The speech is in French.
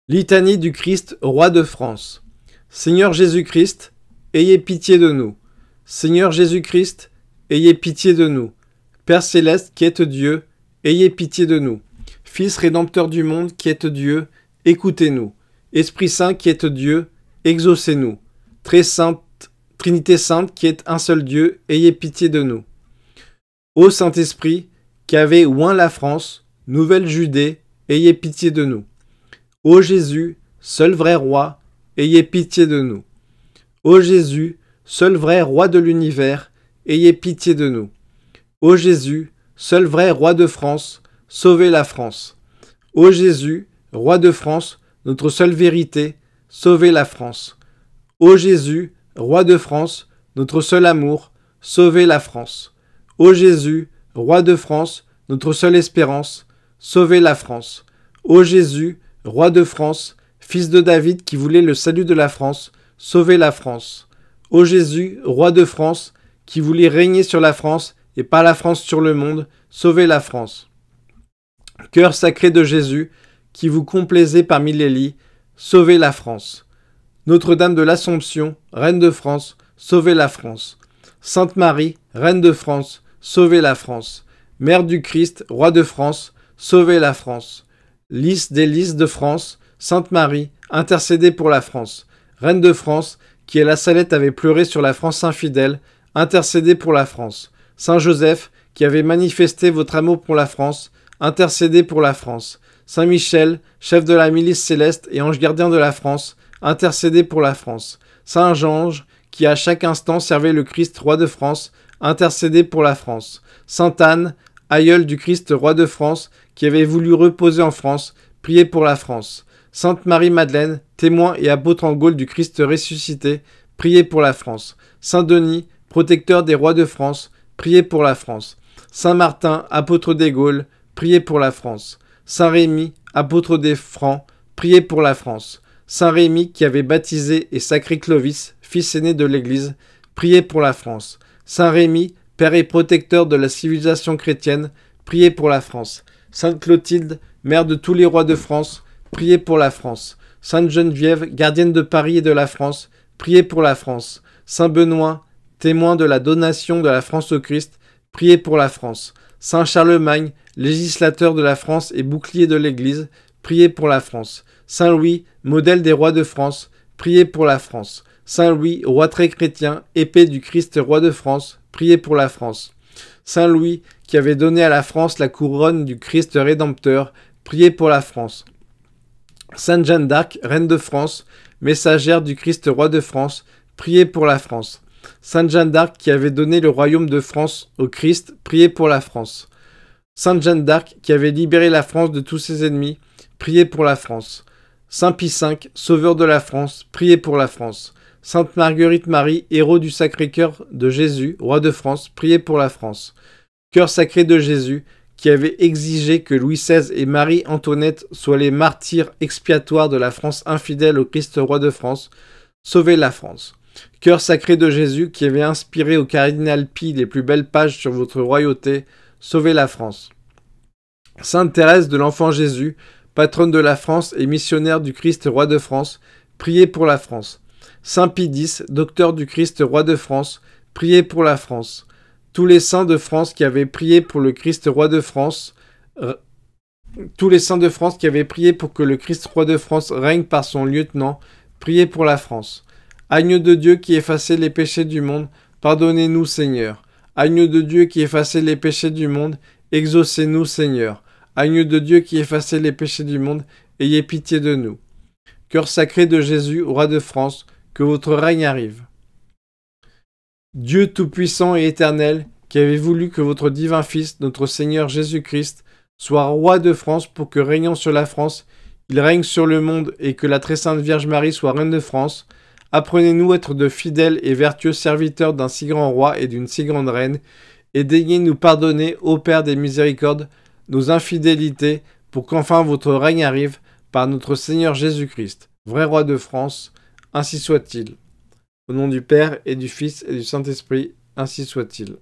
Litanie du Christ, roi de France. Seigneur Jésus-Christ, ayez pitié de nous. Seigneur Jésus-Christ, ayez pitié de nous. Père céleste qui êtes Dieu, ayez pitié de nous. Fils rédempteur du monde qui êtes Dieu, écoutez-nous. Esprit Saint qui êtes Dieu, exaucez-nous. Très sainte, Trinité sainte qui êtes un seul Dieu, ayez pitié de nous. Ô Saint-Esprit, qui avez oint la France, nouvelle Judée, ayez pitié de nous. Ô Jésus, seul vrai roi, ayez pitié de nous. Ô Jésus, seul vrai roi de l'univers, ayez pitié de nous. Ô Jésus, seul vrai roi de France, sauvez la France. Ô Jésus, roi de France, notre seule vérité, sauvez la France. Ô Jésus, roi de France, notre seul amour, sauvez la France. Ô Jésus, roi de France, notre seule espérance, sauvez la France. Ô Jésus, roi de France, fils de David qui voulait le salut de la France, sauvez la France. Ô Jésus, roi de France, qui voulait régner sur la France et par la France sur le monde, sauvez la France. Cœur sacré de Jésus, qui vous complaisez parmi les lits, sauvez la France. Notre-Dame de l'Assomption, Reine de France, sauvez la France. Sainte Marie, Reine de France, sauvez la France. Mère du Christ, Roi de France, sauvez la France. Lys des lys de France, Sainte Marie, intercédez pour la France. Reine de France, qui à la Salette avait pleuré sur la France infidèle, intercédez pour la France. Saint Joseph, qui avait manifesté votre amour pour la France, intercédez pour la France. Saint Michel, chef de la milice céleste et ange gardien de la France, intercédez pour la France. Saint Ange, qui à chaque instant servait le Christ roi de France, intercédez pour la France. Sainte Anne, aïeule du Christ roi de France, qui avait voulu reposer en France, priez pour la France. Sainte Marie-Madeleine, témoin et apôtre en Gaule du Christ ressuscité, priez pour la France. Saint Denis, protecteur des rois de France, priez pour la France. Saint Martin, apôtre des Gaules, priez pour la France. Saint Rémy, apôtre des Francs, priez pour la France. Saint Rémy, qui avait baptisé et sacré Clovis, fils aîné de l'Église, priez pour la France. Saint Rémy, père et protecteur de la civilisation chrétienne, priez pour la France. Sainte Clotilde, mère de tous les rois de France, priez pour la France. Sainte Geneviève, gardienne de Paris et de la France, priez pour la France. Saint Benoît, témoin de la donation de la France au Christ, priez pour la France. Saint Charlemagne, législateur de la France et bouclier de l'Église, priez pour la France. Saint Louis, modèle des rois de France, priez pour la France. Saint Louis, roi très chrétien, épée du Christ roi de France, priez pour la France. Saint Louis, qui avait donné à la France la couronne du Christ rédempteur, priez pour la France. Sainte Jeanne d'Arc, reine de France, messagère du Christ roi de France, priez pour la France. Sainte Jeanne d'Arc, qui avait donné le royaume de France au Christ, priez pour la France. Sainte Jeanne d'Arc, qui avait libéré la France de tous ses ennemis, priez pour la France. Saint Pie V, sauveur de la France, priez pour la France. Sainte Marguerite Marie, héros du Sacré-Cœur de Jésus, roi de France, priez pour la France. Cœur sacré de Jésus, qui avait exigé que Louis XVI et Marie-Antoinette soient les martyrs expiatoires de la France infidèle au Christ roi de France, sauvez la France. Cœur sacré de Jésus, qui avait inspiré au cardinal Pie les plus belles pages sur votre royauté, sauvez la France. Sainte Thérèse de l'Enfant Jésus, patronne de la France et missionnaire du Christ roi de France, priez pour la France. Saint Pie X, docteur du Christ roi de France, priez pour la France. Tous les saints de France qui avaient prié pour le Christ roi de France, tous les saints de France qui avaient prié pour que le Christ roi de France règne par son lieutenant, priez pour la France. Agneau de Dieu qui effacez les péchés du monde, pardonnez-nous Seigneur. Agneau de Dieu qui effacez les péchés du monde, exaucez-nous Seigneur. Agneau de Dieu qui effacez les péchés du monde, ayez pitié de nous. Cœur sacré de Jésus, roi de France, que votre règne arrive. Dieu tout-puissant et éternel, qui avez voulu que votre divin Fils, notre Seigneur Jésus-Christ, soit roi de France pour que, régnant sur la France, il règne sur le monde et que la très sainte Vierge Marie soit reine de France, apprenez-nous à être de fidèles et vertueux serviteurs d'un si grand roi et d'une si grande reine, et daignez nous pardonner, ô Père des miséricordes, nos infidélités, pour qu'enfin votre règne arrive par notre Seigneur Jésus-Christ, vrai roi de France, ainsi soit-il. Au nom du Père et du Fils et du Saint-Esprit, ainsi soit-il.